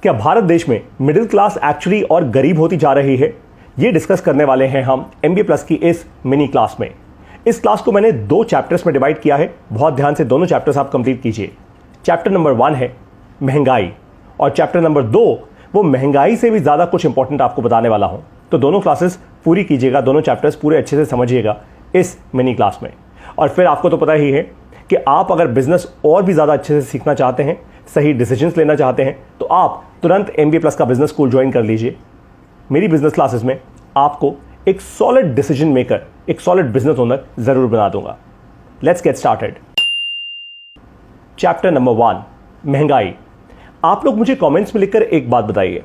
क्या भारत देश में मिडिल क्लास एक्चुअली और गरीब होती जा रही है? ये डिस्कस करने वाले हैं हम MBA प्लस की इस मिनी क्लास में। इस क्लास को मैंने 2 चैप्टर्स में डिवाइड किया है। बहुत ध्यान से दोनों चैप्टर्स आप कंप्लीट कीजिए। चैप्टर नंबर 1 है महंगाई और चैप्टर नंबर 2 वो महंगाई से भी ज़्यादा कुछ इंपॉर्टेंट आपको बताने वाला हूँ। तो दोनों क्लासेस पूरी कीजिएगा, दोनों चैप्टर्स पूरे अच्छे से समझिएगा इस मिनी क्लास में। और फिर आपको तो पता ही है कि आप अगर बिजनेस और भी ज़्यादा अच्छे से सीखना चाहते हैं, सही डिसीजंस लेना चाहते हैं, तो आप तुरंत MBA प्लस का बिजनेस स्कूल ज्वाइन कर लीजिए। मेरी बिजनेस क्लासेस में आपको एक सॉलिड डिसीजन मेकर, एक सॉलिड बिजनेस ओनर जरूर बना दूंगा। Let's get started. Chapter number 1 महंगाई। आप लोग मुझे कमेंट्स में लिखकर एक बात बताइए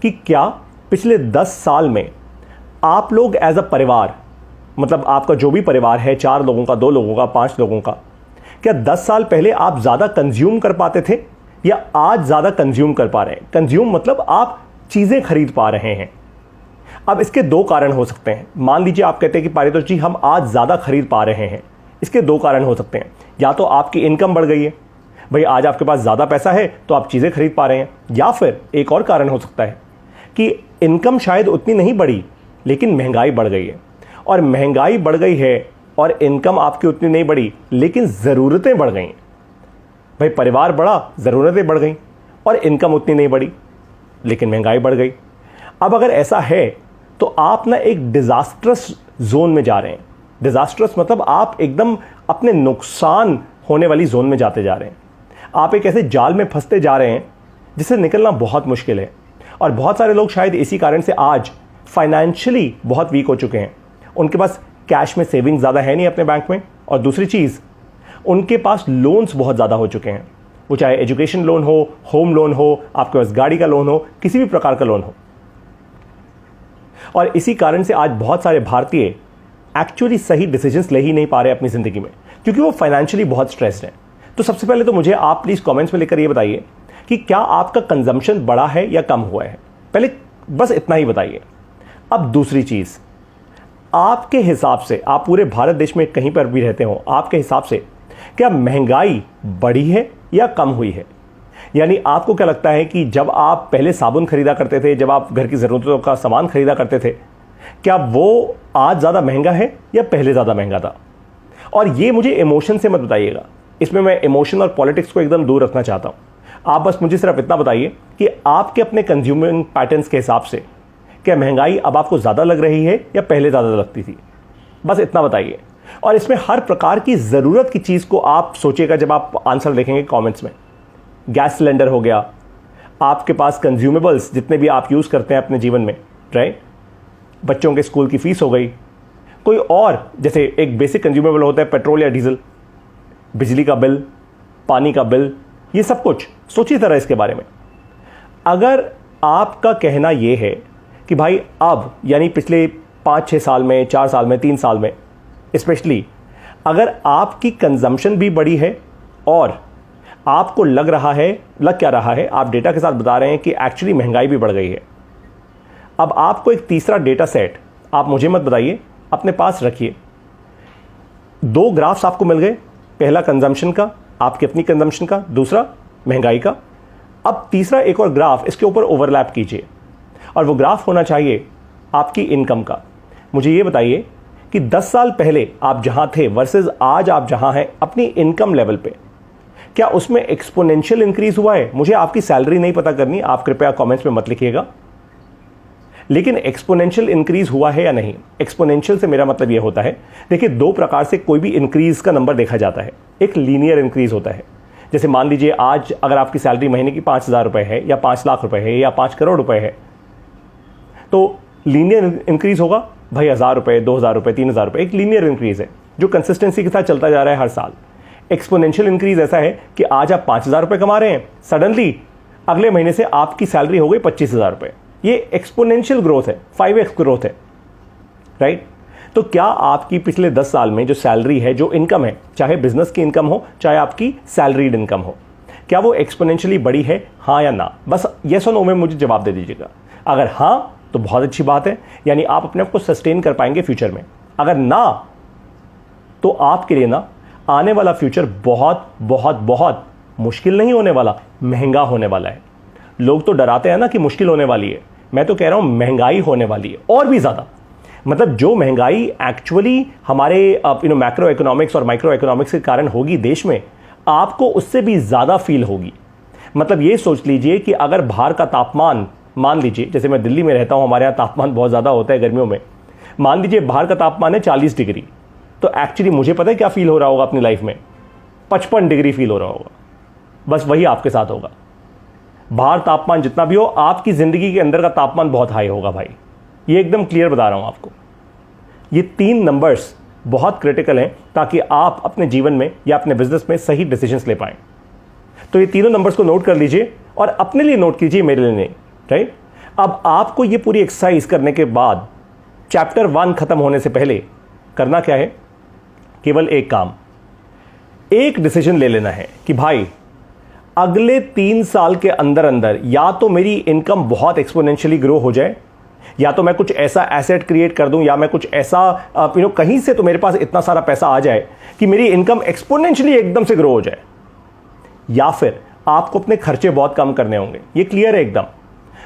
कि क्या पिछले 10 साल में आप लोग एज अ परिवार, मतलब आपका जो भी परिवार है, 4 लोगों का, 2 लोगों का, 5 लोगों का, क्या 10 साल पहले आप ज़्यादा कंज्यूम कर पाते थे या आज ज़्यादा कंज्यूम कर पा रहे हैं? कंज्यूम मतलब आप चीज़ें खरीद पा रहे हैं। अब इसके 2 कारण हो सकते हैं। मान लीजिए आप कहते हैं कि पारितोष जी हम आज ज़्यादा खरीद पा रहे हैं। इसके 2 कारण हो सकते हैं। या तो आपकी इनकम बढ़ गई है, भाई आज आपके पास ज़्यादा पैसा है तो आप चीज़ें खरीद पा रहे हैं। या फिर एक और कारण हो सकता है कि इनकम शायद उतनी नहीं बढ़ी लेकिन महंगाई बढ़ गई है, और महंगाई बढ़ गई है और इनकम आपकी उतनी नहीं बढ़ी लेकिन ज़रूरतें बढ़ गई। भाई परिवार बढ़ा, ज़रूरतें बढ़ गई, और इनकम उतनी नहीं बढ़ी लेकिन महंगाई बढ़ गई। अब अगर ऐसा है तो आप ना एक डिज़ास्ट्रस जोन में जा रहे हैं। डिज़ास्ट्रस मतलब आप एकदम अपने नुकसान होने वाली जोन में जाते जा रहे हैं। आप एक ऐसे जाल में फंसते जा रहे हैं जिससे निकलना बहुत मुश्किल है। और बहुत सारे लोग शायद इसी कारण से आज फाइनेंशियली बहुत वीक हो चुके हैं। उनके पास कैश में सेविंग ज़्यादा है नहीं अपने बैंक में, और दूसरी चीज़ उनके पास लोन्स बहुत ज़्यादा हो चुके हैं। वो चाहे एजुकेशन लोन हो, होम लोन हो, आपके पास गाड़ी का लोन हो, किसी भी प्रकार का लोन हो। और इसी कारण से आज बहुत सारे भारतीय एक्चुअली सही डिसीजंस ले ही नहीं पा रहे अपनी ज़िंदगी में, क्योंकि वो फाइनेंशियली बहुत स्ट्रेस्ड हैं। तो सबसे पहले तो मुझे आप प्लीज़ कमेंट्स में लेकर ये बताइए कि क्या आपका कंजम्पशन बढ़ा है या कम हुआ है। पहले बस इतना ही बताइए। अब दूसरी चीज़, आपके हिसाब से, आप पूरे भारत देश में कहीं पर भी रहते हो, आपके हिसाब से क्या महंगाई बढ़ी है या कम हुई है? यानी आपको क्या लगता है कि जब आप पहले साबुन खरीदा करते थे, जब आप घर की ज़रूरतों का सामान खरीदा करते थे, क्या वो आज ज़्यादा महंगा है या पहले ज़्यादा महंगा था? और ये मुझे इमोशन से मत बताइएगा, इसमें मैं इमोशन और पॉलिटिक्स को एकदम दूर रखना चाहता हूँ। आप बस मुझे सिर्फ इतना बताइए कि आपके अपने कंज्यूमिंग पैटर्न्स के हिसाब से क्या महंगाई अब आपको ज़्यादा लग रही है या पहले ज़्यादा लगती थी? बस इतना बताइए। और इसमें हर प्रकार की ज़रूरत की चीज़ को आप सोचिएगा जब आप आंसर देखेंगे कमेंट्स में। गैस सिलेंडर हो गया, आपके पास कंज्यूमेबल्स जितने भी आप यूज़ करते हैं अपने जीवन में, राइट? बच्चों के स्कूल की फ़ीस हो गई, कोई और जैसे एक बेसिक कंज्यूमेबल होता है पेट्रोल या डीजल, बिजली का बिल, पानी का बिल, ये सब कुछ सोचिए ज़रा इसके बारे में। अगर आपका कहना ये है कि भाई अब यानी पिछले 5-6 साल में, 4 साल में, 3 साल में स्पेशली अगर आपकी कंजम्पशन भी बढ़ी है और आपको लग क्या रहा है, आप डेटा के साथ बता रहे हैं कि एक्चुअली महंगाई भी बढ़ गई है। अब आपको एक तीसरा डेटा सेट, आप मुझे मत बताइए, अपने पास रखिए। 2 ग्राफ्स आपको मिल गए, पहला कंजम्पशन का, आपकी अपनी कंजम्पशन का, दूसरा महंगाई का। अब तीसरा एक और ग्राफ इसके ऊपर ओवरलैप कीजिए, और वो ग्राफ होना चाहिए आपकी इनकम का। मुझे ये बताइए कि 10 साल पहले आप जहां थे वर्सेस आज आप जहां हैं अपनी इनकम लेवल पे, क्या उसमें एक्सपोनेंशियल इंक्रीज हुआ है? मुझे आपकी सैलरी नहीं पता करनी, आप कृपया कमेंट्स में मत लिखिएगा, लेकिन एक्सपोनेंशियल इंक्रीज हुआ है या नहीं? एक्सपोनेंशियल से मेरा मतलब ये होता है, देखिए 2 प्रकार से कोई भी इंक्रीज का नंबर देखा जाता है। एक लीनियर इंक्रीज होता है, जैसे मान लीजिए आज अगर आपकी सैलरी महीने की 5,000 रुपये है या 5 लाख रुपए है या 5 करोड़ रुपए है, तो लीनियर इंक्रीज होगा भाई 1,000 रुपये, 2,000 रुपये, 3,000 रुपये, एक लीनियर इंक्रीज है जो कंसिस्टेंसी के साथ चलता जा रहा है हर साल। एक्सपोनेंशियल इंक्रीज ऐसा है कि आज आप 5,000 रुपये कमा रहे हैं, सडनली अगले महीने से आपकी सैलरी हो गई 25,000 रुपये। ये एक्सपोनेंशियल ग्रोथ है, 5x ग्रोथ है, राइट? तो क्या आपकी पिछले 10 साल में जो सैलरी है, जो इनकम है, चाहे बिजनेस की इनकम हो चाहे आपकी सैलरीड इनकम हो, क्या वो एक्सपोनेंशियली बड़ी है, हाँ या ना? बस येस और नो में मुझे जवाब दे दीजिएगा। अगर हाँ तो बहुत अच्छी बात है, यानी आप अपने आप को सस्टेन कर पाएंगे फ्यूचर में। अगर ना तो आपके लिए ना आने वाला फ्यूचर बहुत बहुत बहुत मुश्किल नहीं होने वाला, महंगा होने वाला है। लोग तो डराते हैं ना कि मुश्किल होने वाली है, मैं तो कह रहा हूं महंगाई होने वाली है और भी ज़्यादा। मतलब जो महंगाई एक्चुअली हमारे मैक्रो इकोनॉमिक्स और माइक्रो इकोनॉमिक्स के कारण होगी देश में, आपको उससे भी ज़्यादा फील होगी। मतलब ये सोच लीजिए कि अगर बाहर का तापमान, मान लीजिए जैसे मैं दिल्ली में रहता हूं, हमारे यहाँ तापमान बहुत ज़्यादा होता है गर्मियों में, मान लीजिए बाहर का तापमान है 40 डिग्री, तो एक्चुअली मुझे पता है क्या फील हो रहा होगा अपनी लाइफ में, 55 डिग्री फील हो रहा होगा। बस वही आपके साथ होगा। बाहर तापमान जितना भी हो, आपकी ज़िंदगी के अंदर का तापमान बहुत हाई होगा भाई, ये एकदम क्लियर बता रहा हूं आपको। ये 3 नंबर्स बहुत क्रिटिकल हैं ताकि आप अपने जीवन में या अपने बिजनेस में सही डिसीजंस ले पाएं। तो ये तीनों नंबर्स को नोट कर लीजिए और अपने लिए नोट कीजिए, मेरे लिए नहीं, राइट। अब आपको ये पूरी एक्सरसाइज करने के बाद चैप्टर 1 खत्म होने से पहले करना क्या है, केवल एक काम, एक डिसीजन ले लेना है कि भाई अगले 3 साल के अंदर अंदर या तो मेरी इनकम बहुत एक्सपोनेंशियली ग्रो हो जाए, या तो मैं कुछ ऐसा एसेट क्रिएट कर दूं, या मैं कुछ ऐसा कहीं से तो मेरे पास इतना सारा पैसा आ जाए कि मेरी इनकम एक्सपोनेंशियली एकदम से ग्रो हो जाए, या फिर आपको अपने खर्चे बहुत कम करने होंगे। ये क्लियर है एकदम,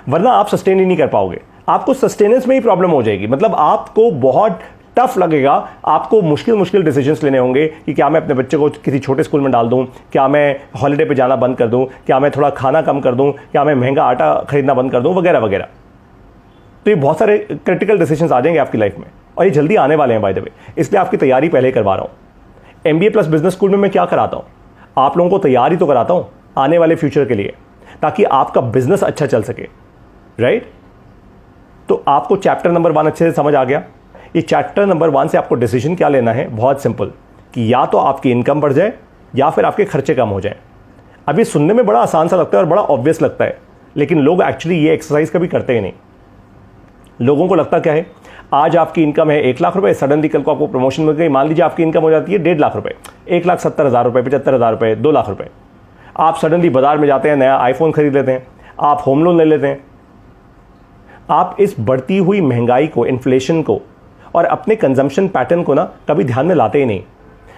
वरना आप सस्टेन ही नहीं कर पाओगे, आपको सस्टेनेंस में ही प्रॉब्लम हो जाएगी। मतलब आपको बहुत टफ लगेगा, आपको मुश्किल डिसीजंस लेने होंगे कि क्या मैं अपने बच्चे को किसी छोटे स्कूल में डाल दूं, क्या मैं हॉलीडे पे जाना बंद कर दूं, क्या मैं थोड़ा खाना कम कर दूं, क्या मैं महंगा आटा खरीदना बंद कर दूं, वगैरह वगैरह। तो ये बहुत सारे क्रिटिकल डिसीजंस आ जाएंगे आपकी लाइफ में, और ये जल्दी आने वाले हैं बाय द वे, इसलिए आपकी तैयारी पहले करवा रहा हूं। MBA प्लस बिजनेस स्कूल में मैं क्या कराता हूं, आप लोगों को तैयारी तो कराता हूं आने वाले फ्यूचर के लिए, ताकि आपका बिजनेस अच्छा चल सके, राइट। तो आपको चैप्टर नंबर 1 अच्छे से समझ आ गया। ये चैप्टर नंबर 1 से आपको डिसीजन क्या लेना है, बहुत सिंपल, कि या तो आपकी इनकम बढ़ जाए या फिर आपके खर्चे कम हो जाए। अब ये सुनने में बड़ा आसान सा लगता है और बड़ा ऑब्वियस लगता है, लेकिन लोग एक्चुअली ये एक्सरसाइज कभी करते ही नहीं। लोगों को लगता क्या है, आज आपकी इनकम है 1 लाख रुपए, सडनली कल को आपको प्रमोशन मिल गई, मान लीजिए आपकी इनकम हो जाती है 1.5 लाख रुपए, 1,70,000 रुपए, 75,000 रुपए, 2 लाख रुपए। आप सडनली बाजार में जाते हैं, नया आईफोन खरीद लेते हैं, आप होम लोन ले लेते हैं। आप इस बढ़ती हुई महंगाई को, इन्फ्लेशन को और अपने कंजम्पशन पैटर्न को ना कभी ध्यान में लाते ही नहीं।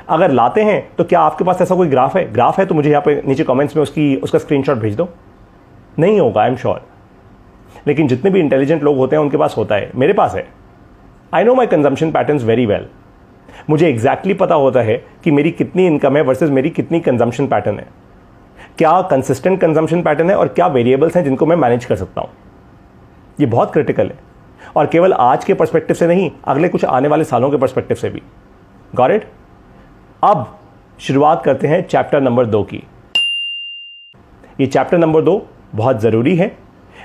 अगर लाते हैं तो क्या आपके पास ऐसा कोई ग्राफ है? ग्राफ है तो मुझे यहाँ पे नीचे कमेंट्स में उसका स्क्रीनशॉट भेज दो। नहीं होगा, आई एम श्योर। लेकिन जितने भी इंटेलिजेंट लोग होते हैं उनके पास होता है, मेरे पास है। I know my consumption patterns very well. मुझे एग्जैक्टली पता होता है कि मेरी कितनी इनकम है वर्सेस मेरी कितनी कंजम्पशन पैटर्न है, क्या कंसिस्टेंट कंजम्पशन पैटर्न है और क्या वेरिएबल्स हैं जिनको मैं मैनेज कर सकता हूं। ये बहुत क्रिटिकल है, और केवल आज के पर्सपेक्टिव से नहीं, अगले कुछ आने वाले सालों के पर्सपेक्टिव से भी। Got it? अब शुरुआत करते हैं चैप्टर नंबर 2 की। ये चैप्टर नंबर 2 बहुत जरूरी है।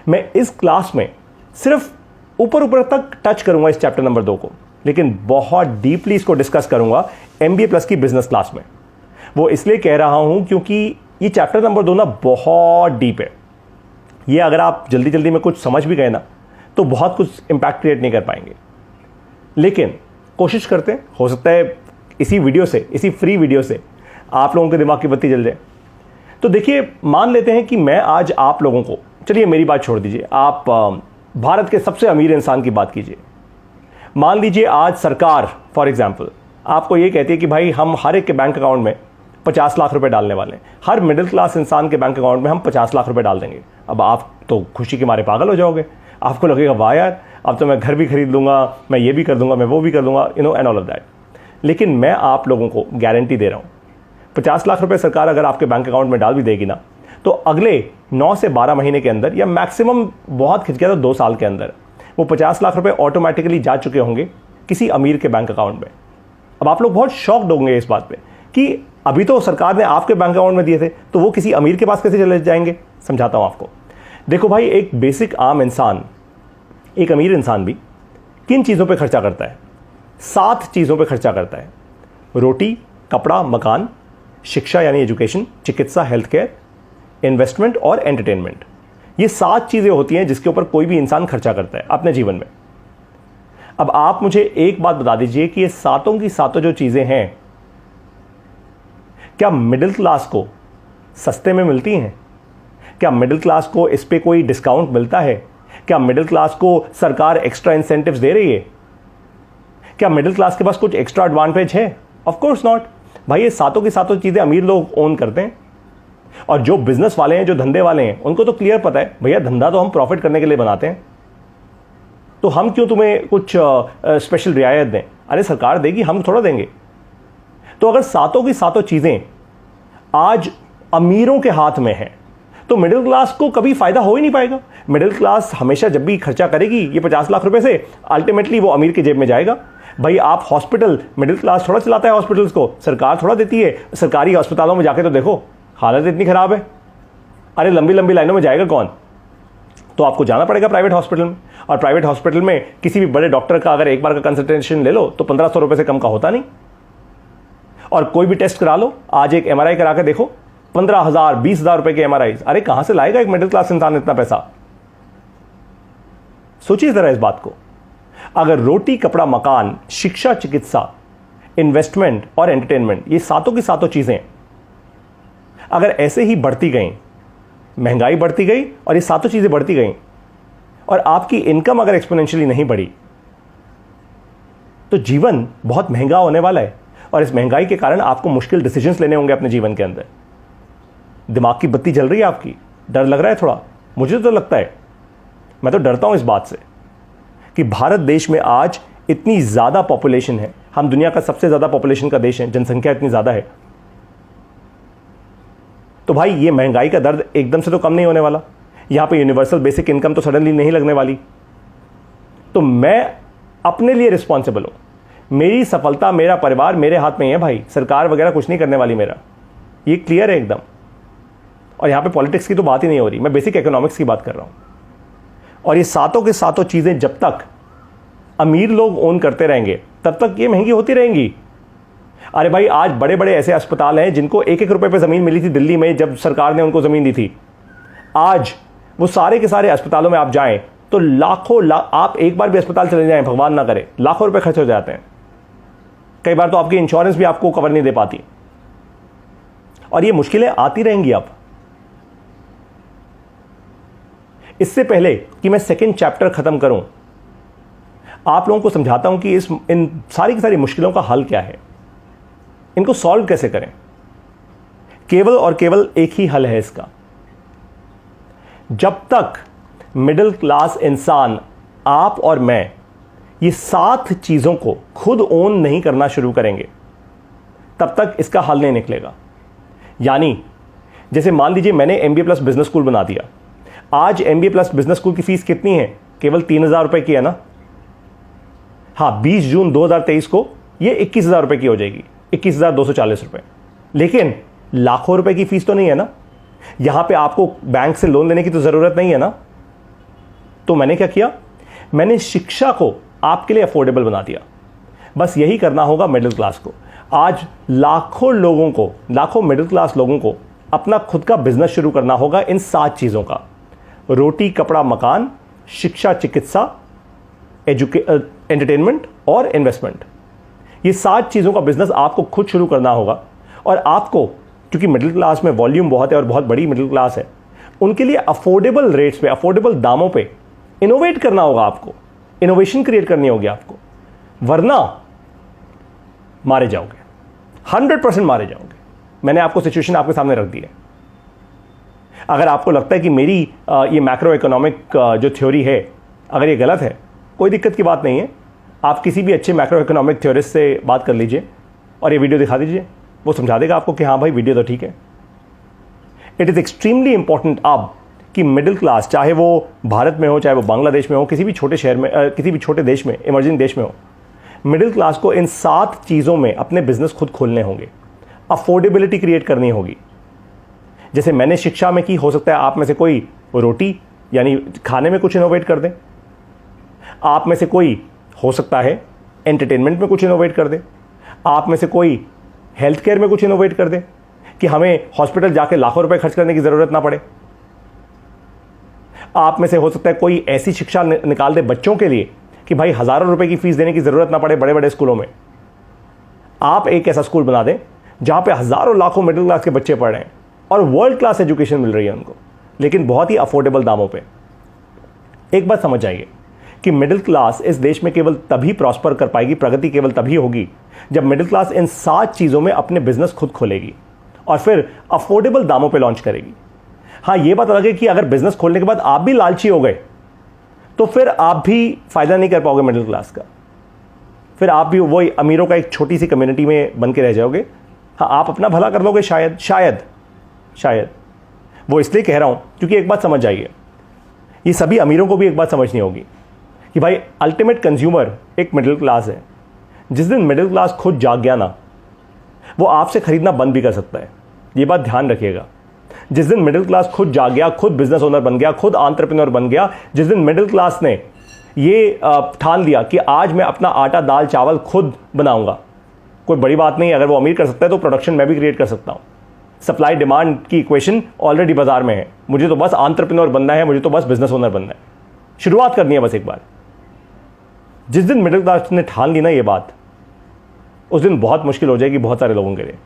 मैं इस क्लास में सिर्फ ऊपर तक टच करूंगा इस चैप्टर नंबर 2 को, लेकिन बहुत डीपली इसको डिस्कस करूंगा MBA प्लस की बिजनेस क्लास में। वो इसलिए कह रहा हूं क्योंकि ये चैप्टर नंबर 2 ना बहुत डीप है। ये अगर आप जल्दी जल्दी में कुछ समझ भी गए ना तो बहुत कुछ इंपैक्ट क्रिएट नहीं कर पाएंगे, लेकिन कोशिश करते हैं, हो सकता है इसी वीडियो से, इसी फ्री वीडियो से आप लोगों के दिमाग की बत्ती जल जाए। तो देखिए, मान लेते हैं कि मैं आज आप लोगों को, चलिए मेरी बात छोड़ दीजिए, आप भारत के सबसे अमीर इंसान की बात कीजिए। मान लीजिए आज सरकार फॉर एग्जांपल आपको ये कहती है कि भाई हम हर एक के बैंक अकाउंट में 50 लाख रुपए डालने वाले हैं, हर मिडिल क्लास इंसान के बैंक अकाउंट में हम 50 लाख रुपए डाल देंगे। अब आप तो खुशी के मारे पागल हो जाओगे, आपको लगेगा वाह यार, अब तो मैं घर भी खरीद लूंगा, मैं ये भी कर दूंगा, मैं वो भी कर दूंगा, एंड ऑल ऑफ दैट। लेकिन मैं आप लोगों को गारंटी दे रहा हूं, 50 लाख रुपए सरकार अगर आपके बैंक अकाउंट में डाल भी देगी ना, तो अगले 9 से 12 महीने के अंदर, या मैक्सिमम बहुत खिंच गया तो 2 साल के अंदर, वो 50 लाख रुपए ऑटोमेटिकली जा चुके होंगे किसी अमीर के बैंक अकाउंट में। अब आप लोग बहुत शॉक्ड होंगे इस बात पे कि अभी तो सरकार ने आपके बैंक अकाउंट में दिए थे, तो वो किसी अमीर के पास कैसे चले जाएंगे। समझाता हूं आपको। देखो भाई, एक बेसिक आम इंसान, एक अमीर इंसान भी किन चीज़ों पे खर्चा करता है? 7 चीज़ों पे खर्चा करता है। रोटी, कपड़ा, मकान, शिक्षा यानी एजुकेशन, चिकित्सा हेल्थ केयर, इन्वेस्टमेंट और एंटरटेनमेंट। ये 7 चीज़ें होती हैं जिसके ऊपर कोई भी इंसान खर्चा करता है अपने जीवन में। अब आप मुझे एक बात बता दीजिए कि ये सातों की सातों जो चीज़ें हैं, क्या मिडिल क्लास को सस्ते में मिलती हैं? क्या मिडिल क्लास को इस पे कोई डिस्काउंट मिलता है? क्या मिडिल क्लास को सरकार एक्स्ट्रा इंसेंटिव्स दे रही है? क्या मिडिल क्लास के पास कुछ एक्स्ट्रा एडवांटेज है? Of course not. भाई, ये सातों की सातों चीज़ें अमीर लोग ओन करते हैं। और जो बिजनेस वाले हैं, जो धंधे वाले हैं, उनको तो क्लियर पता है भैया धंधा तो हम प्रॉफिट करने के लिए बनाते हैं, तो हम क्यों तुम्हें कुछ स्पेशल रियायत दें? अरे सरकार देगी, हम थोड़ा देंगे। तो अगर सातों की सातों चीजें आज अमीरों के हाथ में है तो मिडिल क्लास को कभी फायदा हो ही नहीं पाएगा। मिडिल क्लास हमेशा जब भी खर्चा करेगी ये 50 लाख रुपए से, अल्टीमेटली वो अमीर की जेब में जाएगा। भाई आप हॉस्पिटल, मिडिल क्लास थोड़ा चलाता है हॉस्पिटल्स को, सरकार थोड़ा देती है। सरकारी अस्पतालों में जाके तो देखो, हालत इतनी खराब है। अरे लंबी लंबी लाइनों में जाएगा कौन? तो आपको जाना पड़ेगा प्राइवेट हॉस्पिटल में, और प्राइवेट हॉस्पिटल में किसी भी बड़े डॉक्टर का अगर एक बार का कंसल्टेशन ले लो तो 1500 रुपए से कम का होता नहीं। और कोई भी टेस्ट करा लो, आज एक MRI करा के देखो, 15,000 20,000 रुपए के MRI। अरे कहां से लाएगा एक मिडिल क्लास इंसान इतना पैसा? सोचिए जरा इस बात को। अगर रोटी, कपड़ा, मकान, शिक्षा, चिकित्सा, इन्वेस्टमेंट और एंटरटेनमेंट, ये सातों की सातों चीजें अगर ऐसे ही बढ़ती गई, महंगाई बढ़ती गई और ये सातों चीजें बढ़ती गई, और आपकी इनकम अगर एक्सपोनेंशियली नहीं बढ़ी, तो जीवन बहुत महंगा होने वाला है। और इस महंगाई के कारण आपको मुश्किल डिसीजंस लेने होंगे अपने जीवन के अंदर। दिमाग की बत्ती जल रही है आपकी? डर लग रहा है थोड़ा? मुझे तो लगता है, मैं तो डरता हूं इस बात से कि भारत देश में आज इतनी ज्यादा पॉपुलेशन है, हम दुनिया का सबसे ज्यादा पॉपुलेशन का देश है, जनसंख्या इतनी ज्यादा है, तो भाई ये महंगाई का दर्द एकदम से तो कम नहीं होने वाला। यहां पे यूनिवर्सल बेसिक इनकम तो सडनली नहीं लगने वाली। तो मैं अपने लिए रिस्पॉन्सिबल हूं, मेरी सफलता, मेरा परिवार मेरे हाथ में ही है भाई, सरकार वगैरह कुछ नहीं करने वाली मेरा, ये क्लियर है एकदम। और यहां पे पॉलिटिक्स की तो बात ही नहीं हो रही, मैं बेसिक इकोनॉमिक्स की बात कर रहा हूं। और ये सातों के सातों चीजें जब तक अमीर लोग ओन करते रहेंगे तब तक ये महंगी होती रहेंगी। अरे भाई आज बड़े बड़े ऐसे अस्पताल हैं जिनको 1-1 रुपए पे जमीन मिली थी दिल्ली में जब सरकार ने उनको जमीन दी थी, आज वो सारे के सारे अस्पतालों में आप जाएं तो लाखों आप एक बार भी अस्पताल चले जाएं, भगवान ना करे, लाखों रुपए खर्च हो जाते हैं। कई बार तो आपकी इंश्योरेंस भी आपको कवर नहीं दे पाती। और ये मुश्किलें आती रहेंगी। अब इससे पहले कि मैं सेकंड चैप्टर खत्म करूं, आप लोगों को समझाता हूं कि इन सारी की सारी मुश्किलों का हल क्या है, इनको सॉल्व कैसे करें। केवल और केवल एक ही हल है इसका। जब तक मिडिल क्लास इंसान, आप और मैं, ये 7 चीजों को खुद ओन नहीं करना शुरू करेंगे, तब तक इसका हल नहीं निकलेगा। यानी जैसे मान लीजिए मैंने MBA प्लस बिजनेस स्कूल बना दिया। आज MBA प्लस बिजनेस स्कूल की फीस कितनी है? केवल 3,000 रुपए की है ना? हाँ, 20 जून 2023 को ये 21,000 रुपए की हो जाएगी, 21,240 रुपए। लेकिन लाखों रुपए की फीस तो नहीं है ना। यहां पे आपको बैंक से लोन लेने की तो जरूरत नहीं है ना। तो मैंने क्या किया? मैंने शिक्षा को आपके लिए अफोर्डेबल बना दिया। बस यही करना होगा मिडिल क्लास को। आज लाखों लोगों को, लाखों मिडिल क्लास लोगों को अपना खुद का बिजनेस शुरू करना होगा इन 7 चीजों का: रोटी, कपड़ा, मकान, शिक्षा, चिकित्सा, एंटरटेनमेंट और इन्वेस्टमेंट। ये 7 चीजों का बिजनेस आपको खुद शुरू करना होगा। और आपको, क्योंकि मिडिल क्लास में वॉल्यूम बहुत है और बहुत बड़ी मिडिल क्लास है, उनके लिए अफोर्डेबल रेट्स पे, अफोर्डेबल दामों पे इनोवेट करना होगा। आपको इनोवेशन क्रिएट करनी होगी आपको, वरना मारे जाओगे, 100% मारे जाओगे। मैंने आपको सिचुएशन आपके सामने रख दी है। अगर आपको लगता है कि मेरी ये मैक्रो इकोनॉमिक जो थ्योरी है, अगर ये गलत है, कोई दिक्कत की बात नहीं है। आप किसी भी अच्छे मैक्रो इकोनॉमिक थ्योरिस्ट से बात कर लीजिए और ये वीडियो दिखा दीजिए, वो समझा देगा आपको कि हाँ भाई वीडियो तो ठीक है। इट इज़ एक्सट्रीमली इंपॉर्टेंट अब कि मिडिल क्लास, चाहे वो भारत में हो, चाहे वो बांग्लादेश में हो, किसी भी छोटे शहर में, किसी भी छोटे देश में, इमर्जिंग देश में हो, मिडिल क्लास को इन 7 चीज़ों में अपने बिजनेस खुद खोलने होंगे। अफोर्डेबिलिटी क्रिएट करनी होगी। जैसे मैंने शिक्षा में की, हो सकता है आप में से कोई रोटी यानी खाने में कुछ इनोवेट कर दे, आप में से कोई हो सकता है एंटरटेनमेंट में कुछ इनोवेट कर दे, आप में से कोई हेल्थ केयर में कुछ इनोवेट कर दे कि हमें हॉस्पिटल जाके लाखों रुपए खर्च करने की जरूरत ना पड़े। आप में से हो सकता है कोई ऐसी शिक्षा निकाल दे बच्चों के लिए कि भाई हजारों रुपए की फीस देने की जरूरत ना पड़े बड़े बड़े स्कूलों में। आप एक ऐसा स्कूल बना दें जहां पे हजारों लाखों मिडिल क्लास के बच्चे पढ़ रहे हैं और वर्ल्ड क्लास एजुकेशन मिल रही है उनको, लेकिन बहुत ही अफोर्डेबल दामों पे। एक बात समझ जाइए कि मिडिल क्लास इस देश में केवल तभी प्रॉस्पर कर पाएगी, प्रगति केवल तभी होगी जब मिडिल क्लास इन 7 चीजों में अपने बिजनेस खुद खोलेगी। और फिर अफोर्डेबल दामों पे लॉन्च करेगी। हाँ, ये बात अलग है कि अगर बिजनेस खोलने के बाद आप भी लालची हो गए तो फिर आप भी फायदा नहीं कर पाओगे मिडिल क्लास का, फिर आप भी वही अमीरों का एक छोटी सी कम्युनिटी में बन के रह जाओगे। हाँ, आप अपना भला कर लोगे शायद शायद शायद। वो इसलिए कह रहा हूं क्योंकि एक बात समझ जाइए, ये सभी अमीरों को भी एक बात समझनी होगी कि भाई अल्टीमेट कंज्यूमर एक मिडिल क्लास है। जिस दिन मिडिल क्लास खुद जाग गया ना, वो आपसे खरीदना बंद भी कर सकता है, ये बात ध्यान रखिएगा। जिस दिन मिडिल क्लास खुद जाग गया, खुद बिजनेस ओनर बन गया, खुद एंटरप्रेन्योर बन गया, जिस दिन मिडिल क्लास ने ये ठान लिया कि आज मैं अपना आटा दाल चावल खुद बनाऊंगा, कोई बड़ी बात नहीं है, अगर वो अमीर कर सकता है तो प्रोडक्शन मैं भी क्रिएट कर सकता हूं। सप्लाई डिमांड की इक्वेशन ऑलरेडी बाजार में है, मुझे तो बस एंटरप्रेन्योर बनना है, मुझे तो बस बिजनेस ओनर बनना है, शुरुआत करनी है बस एक बार। जिस दिन मिडिल क्लास ने ठान ली ना ये बात, उस दिन बहुत मुश्किल हो जाएगी बहुत सारे लोगों के लिए।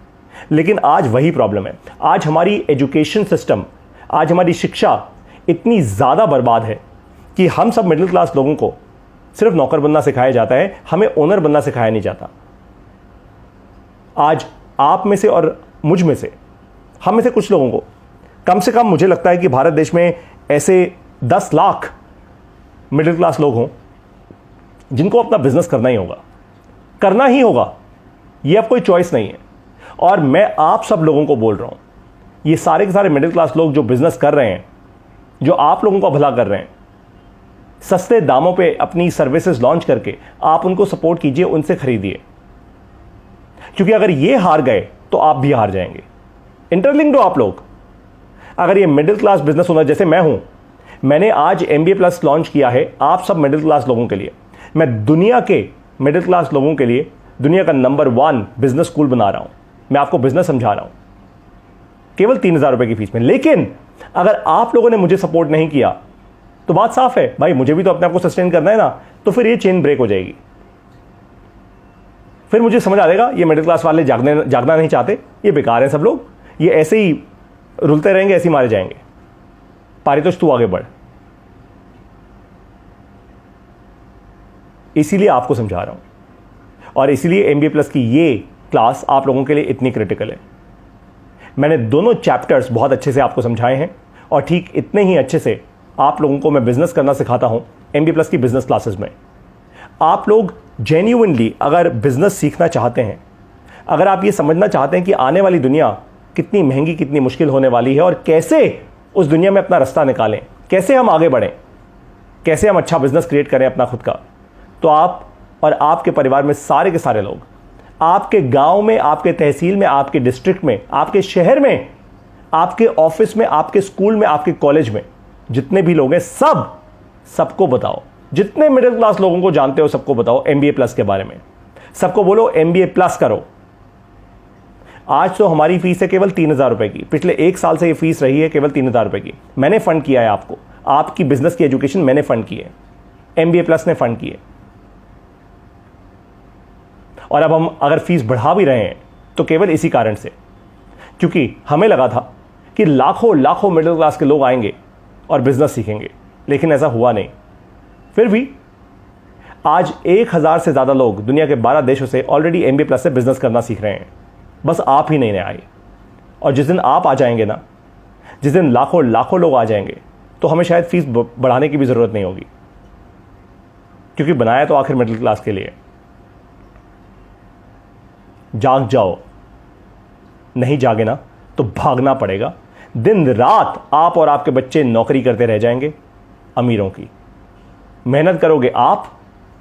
लेकिन आज वही प्रॉब्लम है, आज हमारी एजुकेशन सिस्टम, आज हमारी शिक्षा इतनी ज़्यादा बर्बाद है कि हम सब मिडिल क्लास लोगों को सिर्फ नौकर बनना सिखाया जाता है, हमें ओनर बनना सिखाया नहीं जाता। आज आप में से और मुझ में से, हम में से कुछ लोगों को, कम से कम मुझे लगता है कि भारत देश में ऐसे 10 लाख मिडिल क्लास लोग हों जिनको अपना बिजनेस करना ही होगा, करना ही होगा, ये अब कोई चॉइस नहीं है। और मैं आप सब लोगों को बोल रहा हूं, ये सारे के सारे मिडिल क्लास लोग जो बिजनेस कर रहे हैं, जो आप लोगों का भला कर रहे हैं, सस्ते दामों पे अपनी सर्विसेज लॉन्च करके आप उनको सपोर्ट कीजिए, उनसे खरीदिए, क्योंकि अगर ये हार गए तो आप भी हार जाएंगे। इंटरलिंक्ड हो आप लोग। अगर ये मिडिल क्लास बिजनेस ओनर जैसे मैं हूं, मैंने आज MBA प्लस लॉन्च किया है आप सब मिडिल क्लास लोगों के लिए। मैं दुनिया के मिडिल क्लास लोगों के लिए दुनिया का नंबर 1 बिजनेस स्कूल बना रहा हूं। मैं आपको बिजनेस समझा रहा हूं केवल 3,000 रुपए की फीस में। लेकिन अगर आप लोगों ने मुझे सपोर्ट नहीं किया तो बात साफ है, भाई मुझे भी तो अपने आप को सस्टेन करना है ना, तो फिर ये चेन ब्रेक हो जाएगी। फिर मुझे समझ आ जाएगा ये मिडिल क्लास वाले जागना नहीं चाहते, ये बेकार है सब लोग, ये ऐसे ही रुलते रहेंगे, ऐसे ही मारे जाएंगे। पारितोष तू आगे बढ़। इसीलिए आपको समझा रहा हूं और इसीलिए MBA प्लस की ये क्लास आप लोगों के लिए इतनी क्रिटिकल है। मैंने दोनों चैप्टर्स बहुत अच्छे से आपको समझाए हैं और ठीक इतने ही अच्छे से आप लोगों को मैं बिजनेस करना सिखाता हूं MBA प्लस की बिजनेस क्लासेस में। आप लोग जेन्युइनली अगर बिजनेस सीखना चाहते हैं, अगर आप ये समझना चाहते हैं कि आने वाली दुनिया कितनी महंगी, कितनी मुश्किल होने वाली है और कैसे उस दुनिया में अपना रास्ता निकालें, कैसे हम आगे बढ़ें, कैसे हम अच्छा बिजनेस क्रिएट करें अपना खुद का, तो आप और आपके परिवार में सारे के सारे लोग, आपके गांव में, आपके तहसील में, आपके डिस्ट्रिक्ट में, आपके शहर में, आपके ऑफिस में, आपके स्कूल में, आपके कॉलेज में जितने भी लोग हैं, सबको बताओ। जितने मिडिल क्लास लोगों को जानते हो सबको बताओ MBA प्लस के बारे में। सबको बोलो MBA प्लस करो। आज तो हमारी फीस है केवल 3,000 रुपए की, पिछले 1 साल से ये फीस रही है केवल 3,000 रुपए की। मैंने फंड किया है आपको, आपकी बिजनेस की एजुकेशन मैंने फंड की है, MBA प्लस ने फंड की है। और अब हम अगर फीस बढ़ा भी रहे हैं तो केवल इसी कारण से, क्योंकि हमें लगा था कि लाखों लाखों मिडिल क्लास के लोग आएंगे और बिजनेस सीखेंगे, लेकिन ऐसा हुआ नहीं। फिर भी आज 1,000 से ज़्यादा लोग दुनिया के 12 देशों से ऑलरेडी MBA प्लस से बिजनेस करना सीख रहे हैं। बस आप ही नहीं आए। और जिस दिन आप आ जाएंगे ना, जिस दिन लाखों लाखों लोग आ जाएंगे, तो हमें शायद फीस बढ़ाने की भी ज़रूरत नहीं होगी, क्योंकि बनाया तो आखिर मिडिल क्लास के लिए। जाग जाओ, नहीं जागे ना तो भागना पड़ेगा। दिन रात आप और आपके बच्चे नौकरी करते रह जाएंगे अमीरों की। मेहनत करोगे आप,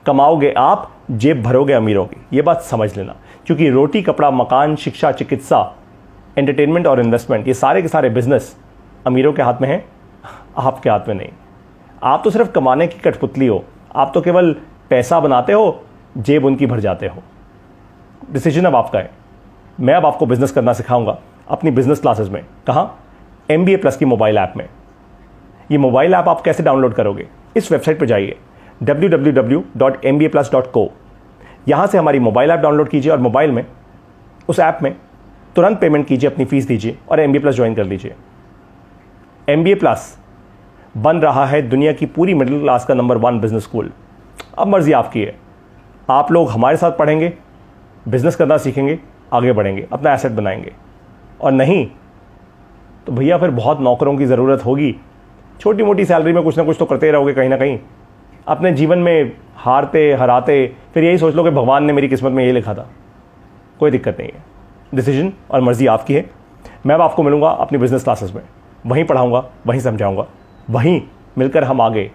कमाओगे आप, जेब भरोगे अमीरों की। ये बात समझ लेना, क्योंकि रोटी, कपड़ा, मकान, शिक्षा, चिकित्सा, एंटरटेनमेंट और इन्वेस्टमेंट, ये सारे के सारे बिजनेस अमीरों के हाथ में हैं, आपके हाथ में नहीं। आप तो सिर्फ कमाने की कठपुतली हो, आप तो केवल पैसा बनाते हो, जेब उनकी भर जाते हो। डिसीजन अब आपका है। मैं अब आपको बिजनेस करना सिखाऊंगा अपनी बिजनेस क्लासेस में। कहाँ? MBA प्लस की मोबाइल ऐप में। ये मोबाइल ऐप आप कैसे डाउनलोड करोगे? इस वेबसाइट पर जाइए www.mbaplus.co। यहाँ से हमारी मोबाइल ऐप डाउनलोड कीजिए और मोबाइल में उस ऐप में तुरंत पेमेंट कीजिए, अपनी फीस दीजिए और MBA प्लस ज्वाइन कर लीजिए। MBA प्लस बन रहा है दुनिया की पूरी मिडिल क्लास का नंबर 1 बिजनेस स्कूल। अब मर्जी आपकी है। आप लोग हमारे साथ पढ़ेंगे, बिजनेस करना सीखेंगे, आगे बढ़ेंगे, अपना एसेट बनाएंगे और नहीं तो भैया फिर बहुत नौकरों की ज़रूरत होगी। छोटी मोटी सैलरी में कुछ ना कुछ तो करते रहोगे कहीं ना कहीं। अपने जीवन में हारते हराते फिर यही सोच लो कि भगवान ने मेरी किस्मत में ये लिखा था। कोई दिक्कत नहीं है, डिसीजन और मर्जी आपकी है। मैं अब आपको मिलूंगा अपनी बिजनेस क्लासेस में, वहीं पढ़ाऊंगा, वहीं समझाऊंगा, वहीं मिलकर हम आगे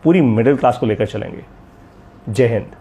पूरी मिडिल क्लास को लेकर चलेंगे। जय हिंद।